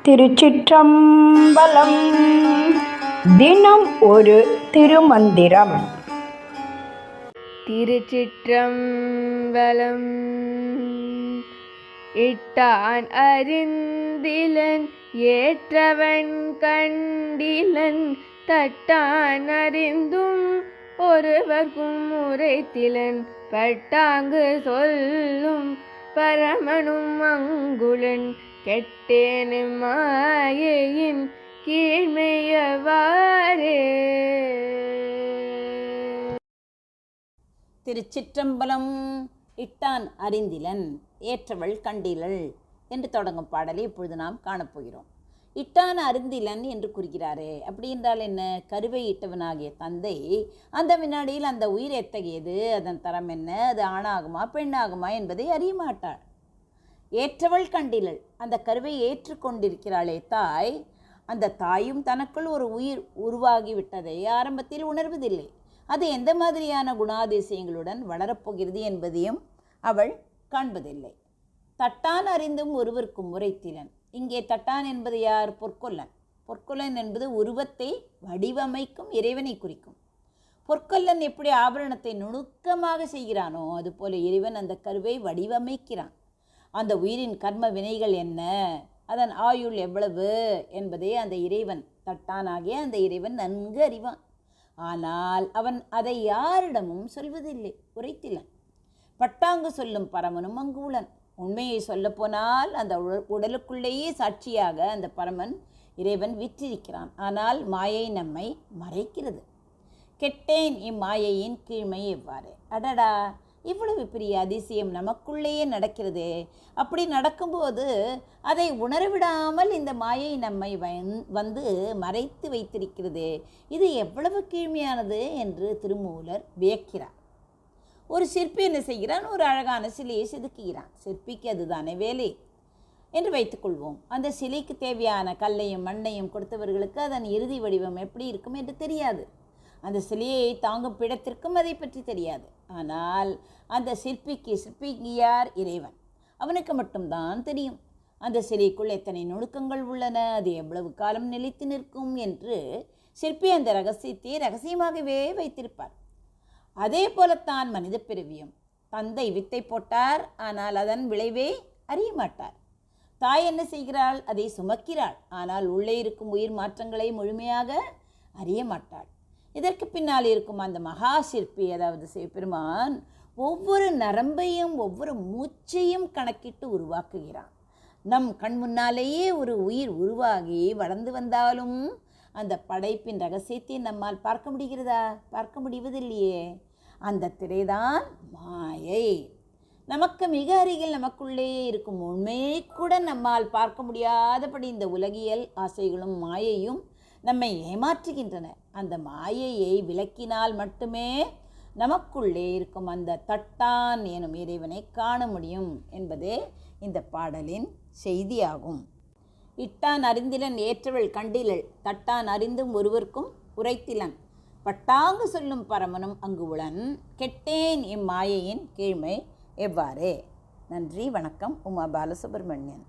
திருச்சிற்றம்பலம். தினம் ஒரு திருமந்திரம். திருச்சிற்றம்பலம். இட்டான் அறிந்திலன் ஏற்றவன் கண்டிலன் தட்டான் அறிந்தும் ஒருவர்க்கும் உரைத்திலன் பட்டாங்கு சொல்லும் பரமனும் அங்குளன் கெட்டேன் மாயையின் கீழ்மையவாறே. திருச்சிற்றம்பலம். இட்டான் அறிந்திலன் ஏற்றவள் கண்டிலள் என்று தொடங்கும் பாடலை இப்பொழுது நாம் காணப்போகிறோம். இட்டான் அறிந்திலன் என்று குறிக்கிறாரே, அப்படி என்றால் என்ன? கருவை இட்டவனாகிய தந்தை அந்த வினாடியில் அந்த உயிர் எத்தகையது, அதன் தரம் என்ன, அது ஆணாகுமா பெண்ணாகுமா என்பதை அறிய மாட்டாள். ஏற்றவள் கண்டிலள், அந்த கருவை ஏற்றுக்கொண்டிருக்கிறாளே தாய், அந்த தாயும் தனக்குள் ஒரு உயிர் உருவாகிவிட்டதை ஆரம்பத்தில் உணர்வதில்லை. அது எந்த மாதிரியான குணாதிசயங்களுடன் வளரப்போகிறது என்பதையும் அவள் காண்பதில்லை. தட்டான் அறிந்தும் ஒருவருக்கும் உரைத்திலன். இங்கே தட்டான் என்பது யார்? பொற்கொல்லன். பொற்கொல்லன் என்பது உருவத்தை வடிவமைக்கும் இறைவனை குறிக்கும். பொற்கொல்லன் எப்படி ஆபரணத்தை நுணுக்கமாக செய்கிறானோ அதுபோல இறைவன் அந்த கருவை வடிவமைக்கிறான். அந்த உயிரின் கர்ம வினைகள் என்ன, அதன் ஆயுள் எவ்வளவு என்பதை அந்த இறைவன், தட்டானாகிய அந்த இறைவன் நன்கு அறிவான். ஆனால் அவன் அதை யாரிடமும் சொல்வதில்லை, உரைத்திலன். பட்டாங்கு சொல்லும் பரமனும் அங்குளன். உண்மையை சொல்லப்போனால் அந்த உடலுக்குள்ளேயே சாட்சியாக அந்த பரமன் இறைவன் விற்றிருக்கிறான். ஆனால் மாயை நம்மை மறைக்கிறது. கெட்டேன் இம்மாயையின் கீழ்மை எவ்வாறு? அடடா, இவ்வளவு பெரிய அதிசயம் நமக்குள்ளேயே நடக்கிறது. அப்படி நடக்கும்போது அதை உணரவிடாமல் இந்த மாயை நம்மை வந்து மறைத்து வைத்திருக்கிறது. இது எவ்வளவு கீழ்மையானது என்று திருமூலர் வியக்கிறார். ஒரு சிற்பி என்ன செய்கிறான்? ஒரு அழகான சிலையை செதுக்குகிறான். சிற்பிக்கு அதுதானே வேலை என்று வைத்துக்கொள்வோம். அந்த சிலைக்கு தேவையான கல்லையும் மண்ணையும் கொடுத்தவர்களுக்கு அதன் இறுதி வடிவம் எப்படி இருக்கும் என்று தெரியாது. அந்த சிலையை தாங்கும் பிடத்திற்கும் அதை பற்றி தெரியாது. ஆனால் அந்த சிற்பிக்கு யார்? இறைவன். அவனுக்கு மட்டும்தான் தெரியும் அந்த சிலைக்குள் எத்தனை நுணுக்கங்கள் உள்ளன, அது எவ்வளவு காலம் நிலைத்து நிற்கும் என்று சிற்பி அந்த ரகசியத்தை ரகசியமாகவே வைத்திருப்பார். அதே போலத்தான் மனித பிறவியும். தந்தை வித்தை போட்டார், ஆனால் அதன் விளைவை அறிய மாட்டார். தாய் என்ன செய்கிறாள்? அதை சுமக்கிறாள், ஆனால் உள்ளே இருக்கும் உயிர் மாற்றங்களை முழுமையாக அறிய மாட்டாள். இதற்கு பின்னால் இருக்கும் அந்த மகா சிற்பி, அதாவது சிவபெருமான், ஒவ்வொரு நரம்பையும் ஒவ்வொரு மூச்சையும் கணக்கிட்டு உருவாக்குகிறான். நம் கண் முன்னாலேயே ஒரு உயிர் உருவாகி வளர்ந்து வந்தாலும் அந்த படைப்பின் ரகசியத்தை நம்மால் பார்க்க முடிகிறதா? பார்க்க முடிவதில்லையே. அந்த திரைதான் மாயை. நமக்கு மிக அருகில் நமக்குள்ளேயே இருக்கும் உண்மையை கூட நம்மால் பார்க்க முடியாதபடி இந்த உலகியல் ஆசைகளும் மாயையும் நம்மை ஏமாற்றுகின்றன. அந்த மாயையை விலக்கினால் மட்டுமே நமக்குள்ளே இருக்கும் அந்த தட்டான் எனும் இறைவனை காண முடியும் என்பதே இந்த பாடலின் செய்தியாகும். இட்டான் அறிந்திலன் ஏற்றவள் கண்டிலள் தட்டான் அறிந்தும் ஒருவருக்கும் உரைத்திலன் பட்டாங்கு சொல்லும் பரமனும் அங்குளன் கெட்டேன் இம்மாயையின் கீழ்மை எவ்வாறே. நன்றி, வணக்கம். உமா பாலசுப்ரமணியன்.